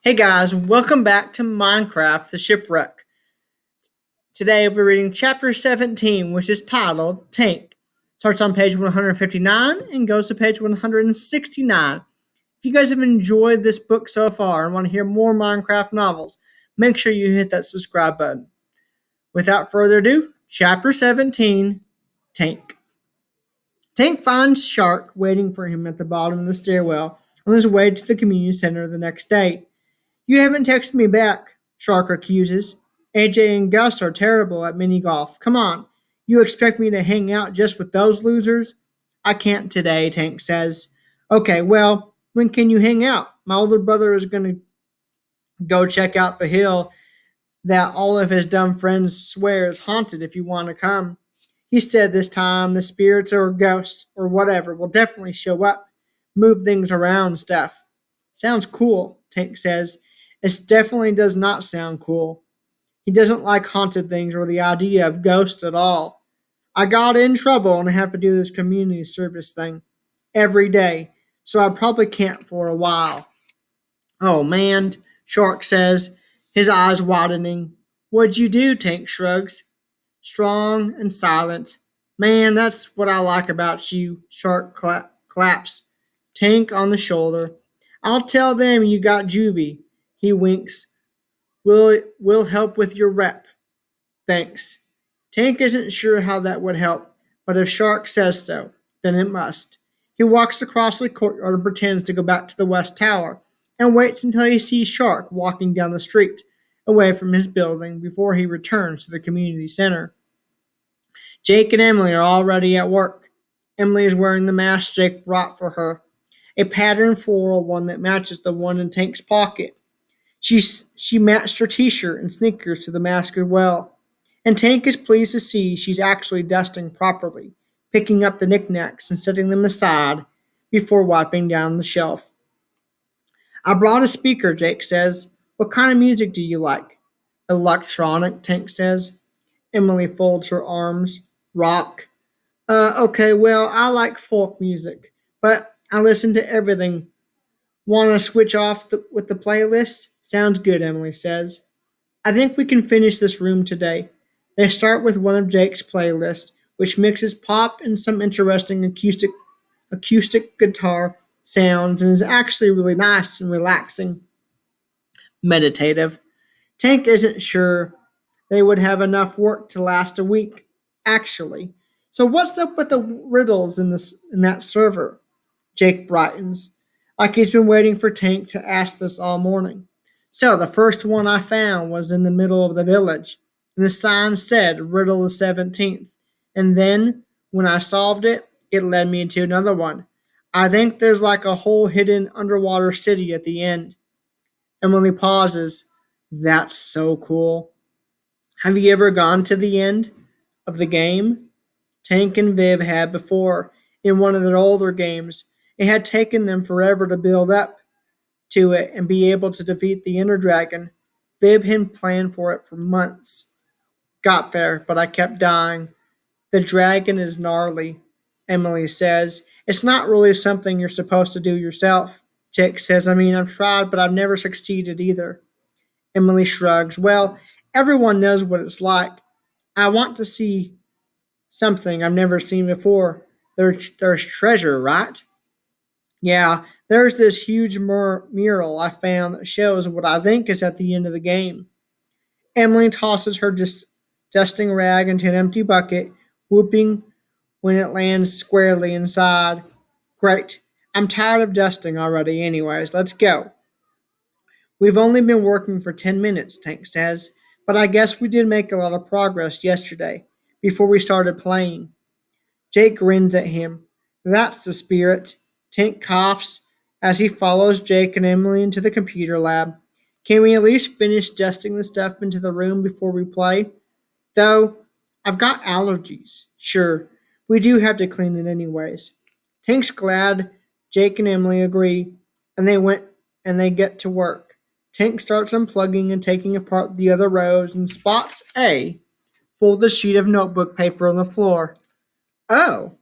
Hey guys, welcome back to Minecraft, the Shipwreck. Today we're reading chapter 17, which is titled Tank. Starts on page 159 and goes to page 169. If you guys have enjoyed this book so far and want to hear more Minecraft novels, make sure you hit that subscribe button. Without further ado, chapter 17, Tank. Tank finds Shark waiting for him at the bottom of the stairwell on his way to the community center the next day. You haven't texted me back, Shark accuses. AJ and Gus are terrible at mini golf. Come on, you expect me to hang out just with those losers? I can't today, Tank says. Okay, well, when can you hang out? My older brother is going to go check out the hill that all of his dumb friends swear is haunted if you want to come. He said this time the spirits or ghosts or whatever will definitely show up, move things around and stuff. Sounds cool, Tank says. It definitely does not sound cool. He doesn't like haunted things or the idea of ghosts at all. I got in trouble and I have to do this community service thing every day, so I probably can't for a while. Oh man, Shark says, his eyes widening. What'd you do? Tank shrugs. Strong and silent. Man, that's what I like about you, Shark claps Tank on the shoulder. I'll tell them you got juvie. He winks. We'll help with your rep. Thanks. Tank isn't sure how that would help, but if Shark says so, then it must. He walks across the courtyard and pretends to go back to the West Tower, and waits until he sees Shark walking down the street, away from his building, before he returns to the community center. Jake and Emily are already at work. Emily is wearing the mask Jake brought for her, a patterned floral one that matches the one in Tank's pocket. She matched her t-shirt and sneakers to the mask as well. And Tank is pleased to see she's actually dusting properly, picking up the knickknacks and setting them aside before wiping down the shelf. I brought a speaker, Jake says. What kind of music do you like? Electronic, Tank says. Emily folds her arms. Rock. Okay, well, I like folk music, but I listen to everything. Want to switch off with the playlist? Sounds good, Emily says. I think we can finish this room today. They start with one of Jake's playlists, which mixes pop and some interesting acoustic guitar sounds and is actually really nice and relaxing. Meditative. Tank isn't sure they would have enough work to last a week, actually. So what's up with the riddles in that server? Jake brightens, like he's been waiting for Tank to ask this all morning. So the first one I found was in the middle of the village, and the sign said Riddle the 17th. And then, when I solved it, it led me to another one. I think there's like a whole hidden underwater city at the end. Emily pauses. That's so cool. Have you ever gone to the end of the game? Tank and Viv had before, in one of their older games. It had taken them forever to build up to it and be able to defeat the Ender Dragon. Viv had planned for it for months. Got there, but I kept dying. The dragon is gnarly, Emily says. It's not really something you're supposed to do yourself. Jake says, I've tried, but I've never succeeded either. Emily shrugs. Well, everyone knows what it's like. I want to see something I've never seen before. There's treasure, right? Yeah, there's this huge mural I found that shows what I think is at the end of the game. Emily tosses her dusting rag into an empty bucket, whooping when it lands squarely inside. Great. I'm tired of dusting already, anyways. Let's go. We've only been working for 10 minutes, Tank says, but I guess we did make a lot of progress yesterday, before we started playing. Jake grins at him. That's the spirit. Tank coughs as he follows Jake and Emily into the computer lab. Can we at least finish dusting the stuff into the room before we play? Though, I've got allergies. Sure, we do have to clean it anyways. Tank's glad Jake and Emily agree, and they get to work. Tank starts unplugging and taking apart the other rows and spots a folded sheet of notebook paper on the floor. Oh,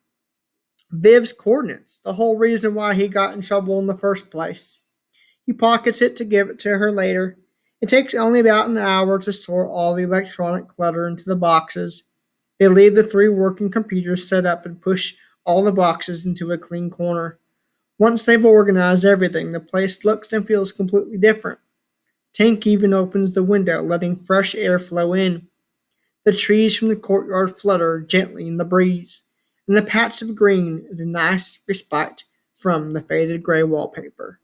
Viv's coordinates, the whole reason why he got in trouble in the first place. He pockets it to give it to her later. It takes only about an hour to store all the electronic clutter into the boxes. They leave the three working computers set up and push all the boxes into a clean corner. Once they've organized everything, the place looks and feels completely different. Tank even opens the window, letting fresh air flow in. The trees from the courtyard flutter gently in the breeze, and the patch of green is a nice respite from the faded gray wallpaper.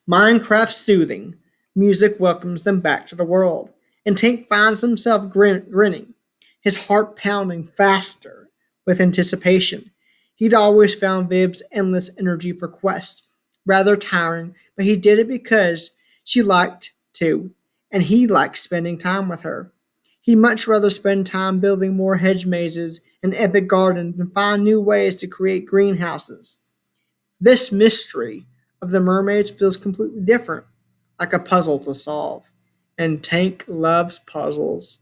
Minecraft's soothing music welcomes them back to the world, and Tank finds himself grinning, his heart pounding faster with anticipation. He'd always found Vib's endless energy for Quest rather tiring, but he did it because she liked to, and he liked spending time with her. He'd much rather spend time building more hedge mazes and epic gardens and find new ways to create greenhouses. This mystery of the mermaids feels completely different, like a puzzle to solve. And Tank loves puzzles.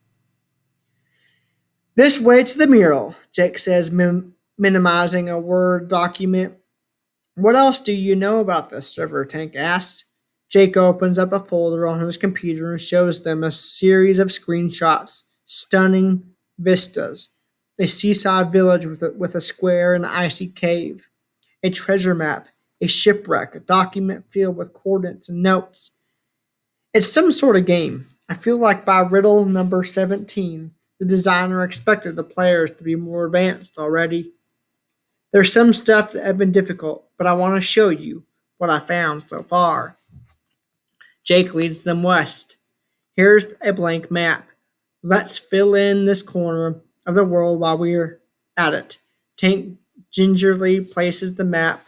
This way to the mural, Jake says, minimizing a Word document. What else do you know about this server? Tank asks. Jake opens up a folder on his computer and shows them a series of screenshots, stunning vistas. A seaside village with a square and icy cave, a treasure map, a shipwreck, a document filled with coordinates and notes. It's some sort of game. I feel like by riddle number 17, the designer expected the players to be more advanced already. There's some stuff that have been difficult, but I want to show you what I found so far. Jake leads them west. Here's a blank map. Let's fill in this corner of the world while we're at it. Tank gingerly places the map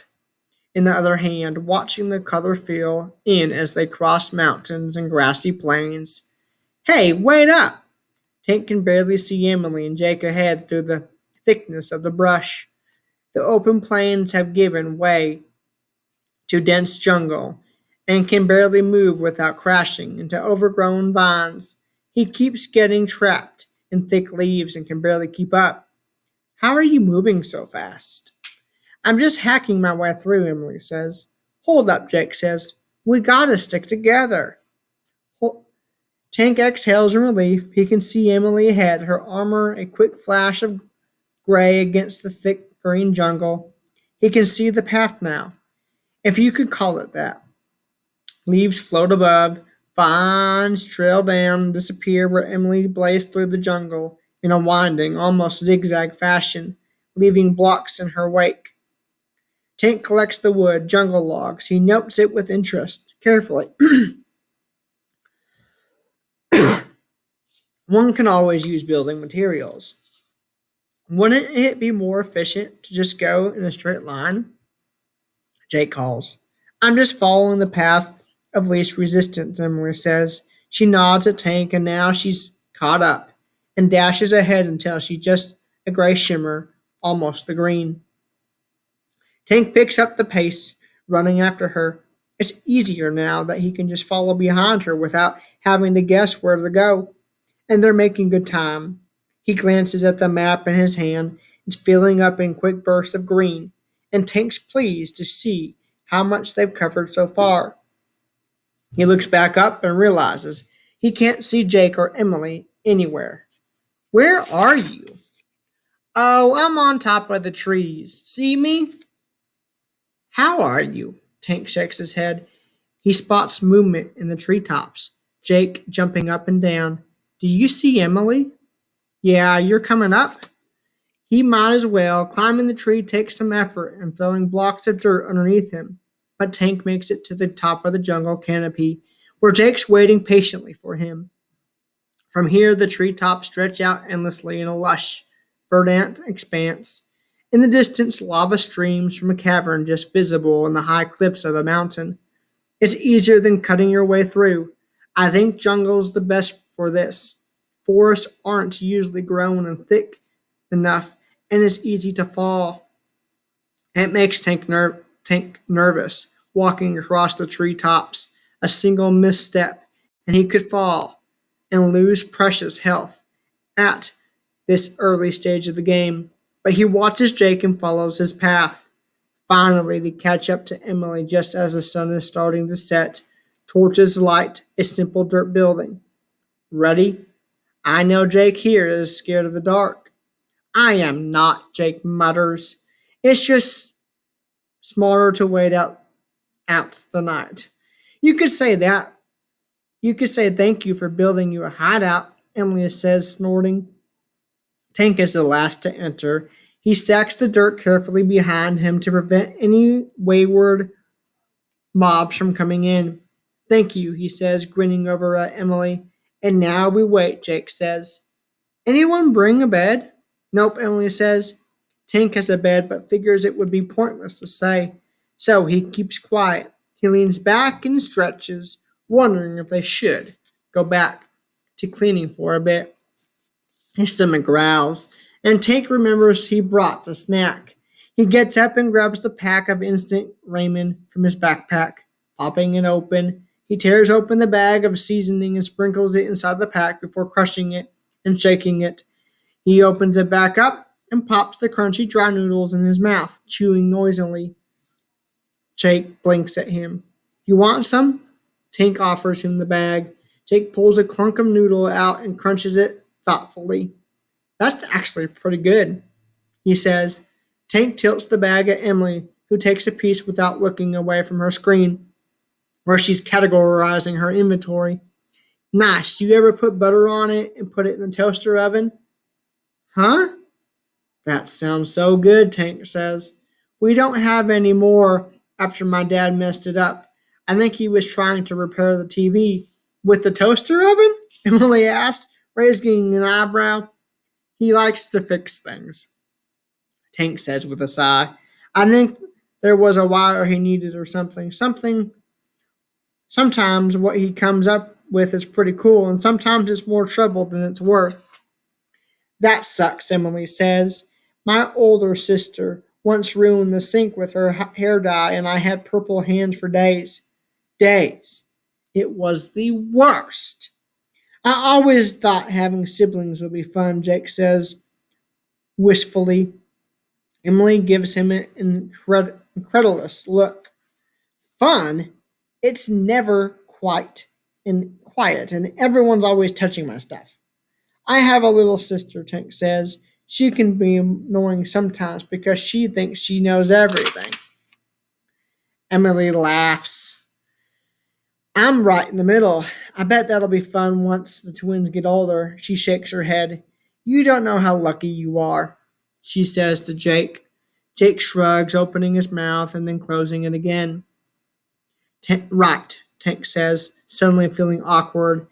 in the other hand, watching the color fill in as they cross mountains and grassy plains. Hey, wait up! Tank can barely see Emily and Jake ahead through the thickness of the brush. The open plains have given way to dense jungle and can barely move without crashing into overgrown vines. He keeps getting trapped in thick leaves and can barely keep up. How are you moving so fast? I'm just hacking my way through, Emily says. Hold up, Jake says. We gotta stick together. Tank exhales in relief. He can see Emily ahead, her armor a quick flash of gray against the thick green jungle. He can see the path now, if you could call it that. Leaves float above, vines trail down and disappear where Emily blazed through the jungle in a winding, almost zigzag fashion, leaving blocks in her wake. Tank collects the wood, jungle logs. He notes it with interest, carefully. One can always use building materials. Wouldn't it be more efficient to just go in a straight line? Jake calls. I'm just following the path of least resistance, Emily says. She nods at Tank, and now she's caught up and dashes ahead until she's just a gray shimmer, almost the green. Tank picks up the pace, running after her. It's easier now that he can just follow behind her without having to guess where to go. And they're making good time. He glances at the map in his hand. It's filling up in quick bursts of green, and Tank's pleased to see how much they've covered so far. He looks back up and realizes he can't see Jake or Emily anywhere. Where are you? Oh, I'm on top of the trees. See me? How are you? Tank shakes his head. He spots movement in the treetops. Jake jumping up and down. Do you see Emily? Yeah, you're coming up? He might as well. Climbing the tree takes some effort and throwing blocks of dirt underneath him. But Tank makes it to the top of the jungle canopy, where Jake's waiting patiently for him. From here, the treetops stretch out endlessly in a lush, verdant expanse. In the distance, lava streams from a cavern just visible in the high cliffs of a mountain. It's easier than cutting your way through. I think jungle's the best for this. Forests aren't usually grown and thick enough, and it's easy to fall. It makes Tank nervous, walking across the treetops. A single misstep, and he could fall and lose precious health at this early stage of the game. But he watches Jake and follows his path. Finally, they catch up to Emily just as the sun is starting to set. Torches light a simple dirt building. Ready? I know Jake here is scared of the dark. I am not, Jake mutters. It's just smarter to wait out the night. You could say that. You could say thank you for building you a hideout, Emily says, snorting. Tank is the last to enter. He stacks the dirt carefully behind him to prevent any wayward mobs from coming in. Thank you, he says, grinning over at Emily. And now we wait, Jake says. Anyone bring a bed? Nope, Emily says. Tank has a bed, but figures it would be pointless to say. So he keeps quiet. He leans back and stretches, wondering if they should go back to cleaning for a bit. His stomach growls, and Tank remembers he brought a snack. He gets up and grabs the pack of instant ramen from his backpack. Popping it open, he tears open the bag of seasoning and sprinkles it inside the pack before crushing it and shaking it. He opens it back up and pops the crunchy dry noodles in his mouth, chewing noisily. Jake blinks at him. You want some? Tank offers him the bag. Jake pulls a clunk of noodle out and crunches it thoughtfully. That's actually pretty good, he says. Tank tilts the bag at Emily, who takes a piece without looking away from her screen, where she's categorizing her inventory. Nice. You ever put butter on it and put it in the toaster oven? Huh? That sounds so good, Tank says. We don't have any more after my dad messed it up. I think he was trying to repair the TV. With the toaster oven? Emily asked, raising an eyebrow. He likes to fix things, Tank says with a sigh. I think there was a wire he needed or something. Sometimes what he comes up with is pretty cool, and sometimes it's more trouble than it's worth. That sucks, Emily says. My older sister once ruined the sink with her hair dye, and I had purple hands for days. Days. It was the worst. I always thought having siblings would be fun, Jake says wistfully. Emily gives him an incredulous look. Fun? It's never quite and quiet, and everyone's always touching my stuff. I have a little sister, Tank says. She can be annoying sometimes because she thinks she knows everything. Emily laughs. I'm right in the middle. I bet that'll be fun once the twins get older. She shakes her head. You don't know how lucky you are, she says to Jake. Jake shrugs, opening his mouth and then closing it again. Right, Tank says, suddenly feeling awkward.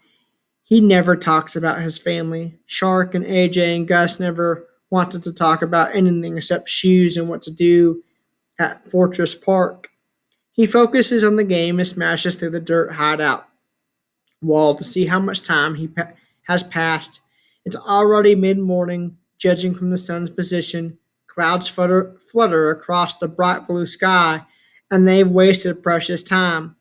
He never talks about his family. Shark and AJ and Gus never wanted to talk about anything except shoes and what to do at Fortress Park. He focuses on the game and smashes through the dirt hideout wall to see how much time has passed. It's already mid-morning, judging from the sun's position. Clouds flutter across the bright blue sky, and they've wasted precious time.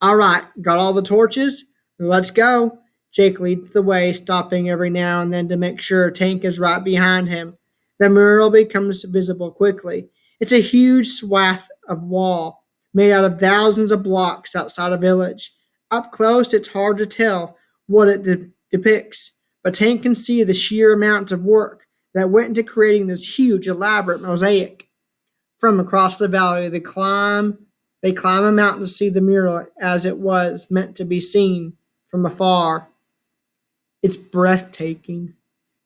All right, got all the torches? Let's go. Jake leads the way, stopping every now and then to make sure Tank is right behind him. The mural becomes visible quickly. It's a huge swath of wall, made out of thousands of blocks outside a village. Up close, it's hard to tell what it depicts, but Tank can see the sheer amounts of work that went into creating this huge, elaborate mosaic. From across the valley, they climb a mountain to see the mural as it was meant to be seen from afar. It's breathtaking.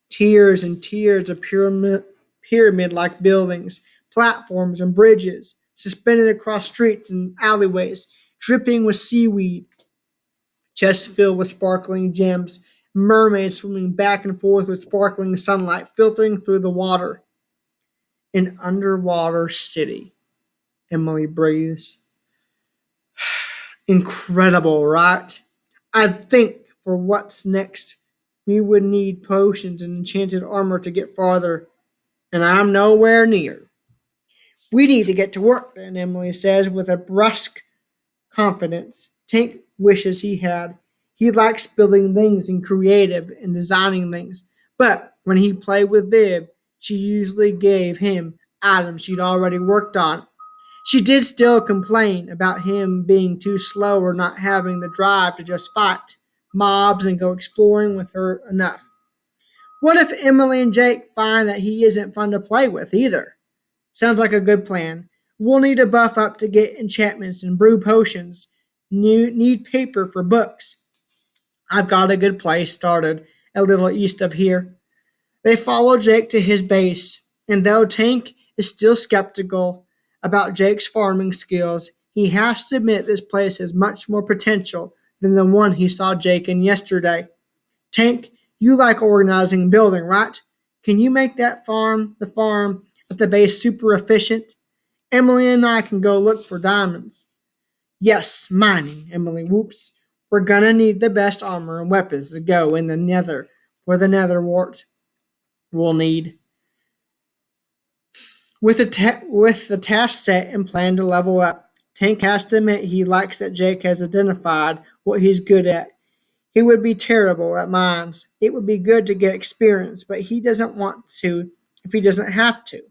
Tiers and tiers of pyramid-like buildings, platforms and bridges, suspended across streets and alleyways, dripping with seaweed, chests filled with sparkling gems, mermaids swimming back and forth with sparkling sunlight filtering through the water. An underwater city, Emily breathes. Incredible, right? I think for what's next, we would need potions and enchanted armor to get farther, and I'm nowhere near. We need to get to work then, Emily says with a brusque confidence Tank wishes he had. He likes building things and creative and designing things, but when he played with Viv, she usually gave him items she'd already worked on. She did still complain about him being too slow or not having the drive to just fight mobs and go exploring with her enough. What if Emily and Jake find that he isn't fun to play with either? Sounds like a good plan. We'll need to buff up to get enchantments and brew potions. Need paper for books. I've got a good place started a little east of here. They follow Jake to his base, and though Tank is still skeptical about Jake's farming skills, he has to admit this place has much more potential than the one he saw Jake in yesterday. Tank, you like organizing and building, right? Can you make the farm at the base super efficient? Emily and I can go look for diamonds. Yes, mining, Emily whoops. We're gonna need the best armor and weapons to go in the nether for the nether wart we'll need. With the task set and plan to level up, Tank has to admit he likes that Jake has identified what he's good at. He would be terrible at mines. It would be good to get experience, but he doesn't want to if he doesn't have to.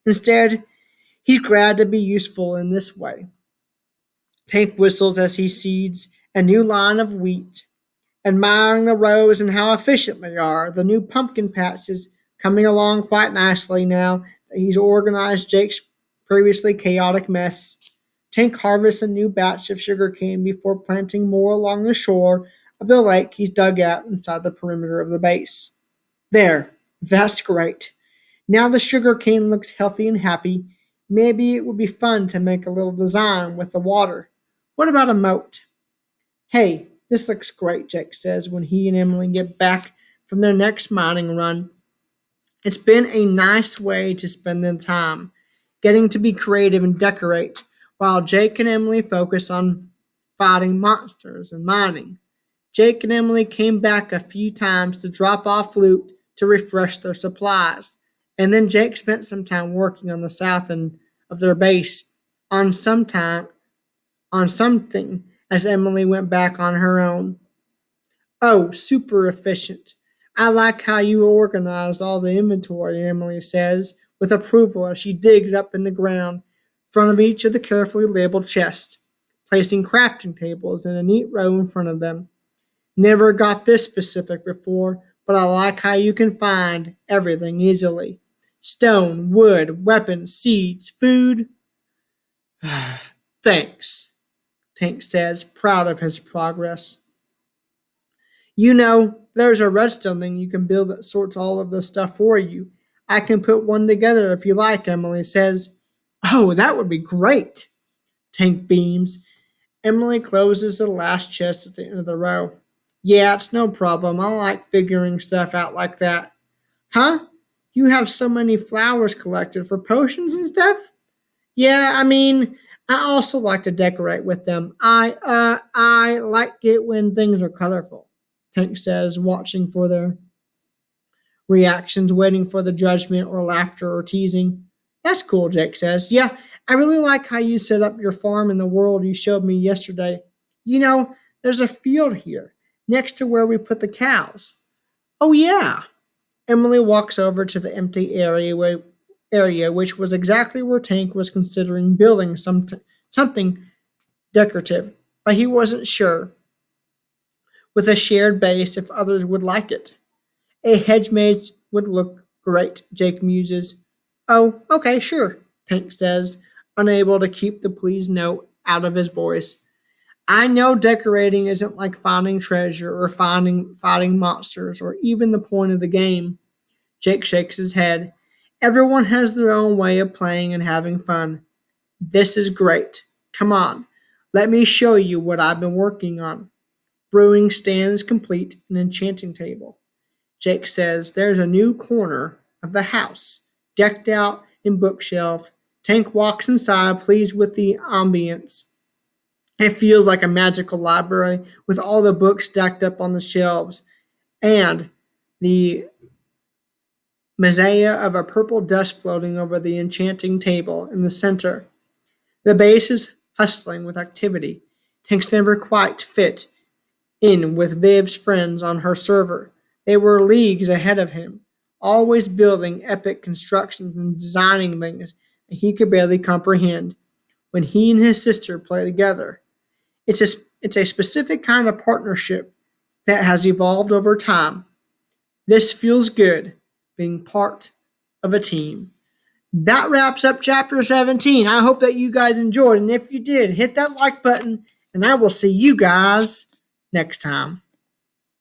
Instead, he's glad to be useful in this way. Tank whistles as he seeds a new line of wheat, admiring the rows and how efficient they are. The new pumpkin patch is coming along quite nicely now that he's organized Jake's previously chaotic mess. Tank harvests a new batch of sugarcane before planting more along the shore of the lake he's dug out inside the perimeter of the base. There, that's great. Now the sugarcane looks healthy and happy. Maybe it would be fun to make a little design with the water. What about a moat? Hey, this looks great, Jake says when he and Emily get back from their next mining run. It's been a nice way to spend the time, getting to be creative and decorate, while Jake and Emily focus on fighting monsters and mining. Jake and Emily came back a few times to drop off loot to refresh their supplies, and then Jake spent some time working on the south end of their base on something as Emily went back on her own. Oh, super efficient. I like how you organized all the inventory, Emily says, with approval as she digs up in the ground in front of each of the carefully labeled chests, placing crafting tables in a neat row in front of them. Never got this specific before, but I like how you can find everything easily. Stone, wood, weapons, seeds, food. Thanks, Tank says, proud of his progress. You know, there's a redstone thing you can build that sorts all of this stuff for you. I can put one together if you like, Emily says. Oh, that would be great, Tank beams. Emily closes the last chest at the end of the row. Yeah, it's no problem. I like figuring stuff out like that. Huh? You have so many flowers collected for potions and stuff? Yeah, I also like to decorate with them. I like it when things are colorful, Tank says, watching for their reactions, waiting for the judgment or laughter or teasing. That's cool, Jake says. Yeah, I really like how you set up your farm in the world you showed me yesterday. You know, there's a field here, next to where we put the cows. Oh, yeah. Emily walks over to the empty area, which was exactly where Tank was considering building something decorative, but he wasn't sure, with a shared base, if others would like it. A hedge maze would look great, Jake muses. Oh, okay, sure, Tank says, unable to keep the please note out of his voice. I know decorating isn't like finding treasure or fighting monsters or even the point of the game. Jake shakes his head. Everyone has their own way of playing and having fun. This is great. Come on, let me show you what I've been working on. Brewing stands complete, an enchanting table. Jake says there's a new corner of the house, decked out in bookshelf. Tank walks inside, pleased with the ambience. It feels like a magical library with all the books stacked up on the shelves and the messiah of a purple dust floating over the enchanting table in the center. The base is hustling with activity. Tank's never quite fit in with Viv's friends on her server. They were leagues ahead of him, always building epic constructions and designing things that he could barely comprehend. when he and his sister play together. It's a specific kind of partnership that has evolved over time. This feels good, being part of a team. That wraps up chapter 17. I hope that you guys enjoyed, and if you did, hit that like button, and I will see you guys next time.